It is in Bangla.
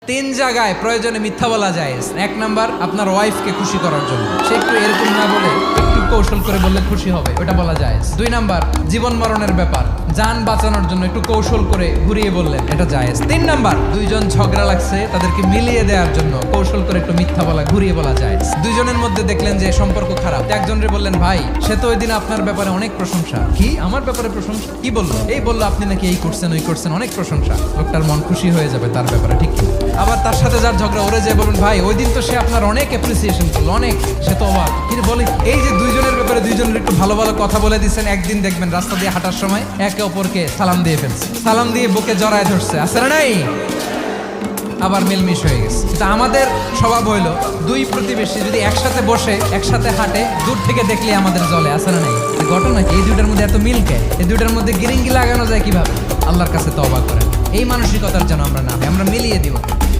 তিন জায়গায় প্রয়োজনে মিথ্যা বলা যায়। এক নাম্বার, আপনার ওয়াইফকে খুশি করার জন্য, সে একটু এরকম না বলে একটু কৌশল করে বললে খুশি হবে, ওটা বলা যায়। দুই নাম্বার, জীবন মরণের ব্যাপার, যান বাঁচানোর জন্য একটু কৌশল করে ঘুরিয়ে বললেন, এটা জায়েজ। তিন নাম্বার, দুইজন ঝগড়া লাগছে তাদেরকে মিলিয়ে দেওয়ার জন্য কৌশল করে একটু মিথ্যা বলা, ঘুরিয়ে বলা যায়। দুইজনের মধ্যে দেখলেন যে সম্পর্ক খারাপ, একজনরে বললেন, ভাই সে তো ওই দিন আপনার ব্যাপারে অনেক প্রশংসা। কি আমার ব্যাপারে প্রশংসা? কি বললো? এই বললো আপনি নাকি এই করছেন ওই করছেন, অনেক প্রশংসা। লোকটার মন খুশি হয়ে যাবে তার ব্যাপারে, ঠিক কি? আবার তার সাথে যার ঝগড়া, ওরে যে বলুন, ভাই ওই দিন তো সে আপনার অনেক অ্যাপ্রিসিয়েশন করলো, অনেক, সে তো অবাক। কিন্তু বলে এই যে দুইজনের ব্যাপারে দুইজনের একটু ভালো ভালো কথা বলে দিচ্ছেন, একদিন দেখবেন রাস্তা দিয়ে হাঁটার সময় একে অপরকে সালাম দিয়ে ফেলছে, সালাম দিয়ে বুকে জড়ায় ধরছে, আছে না নাই? আবার মিলমিশ হয়ে গেছে। তা আমাদের স্বভাব হইলো, দুই প্রতিবেশী যদি একসাথে বসে একসাথে হাঁটে, দূর থেকে দেখলে আমাদের জলে, আছে না নাই? ঘটনা কি? এই দুইটার মধ্যে এত মিল কে? এই দুইটার মধ্যে গিরিঙ্গি লাগানো যায় কিভাবে? আল্লাহর কাছে তওবা করেন, এই মানসিকতার যেন আমরা না হয়, আমরা মিলিয়ে দিব।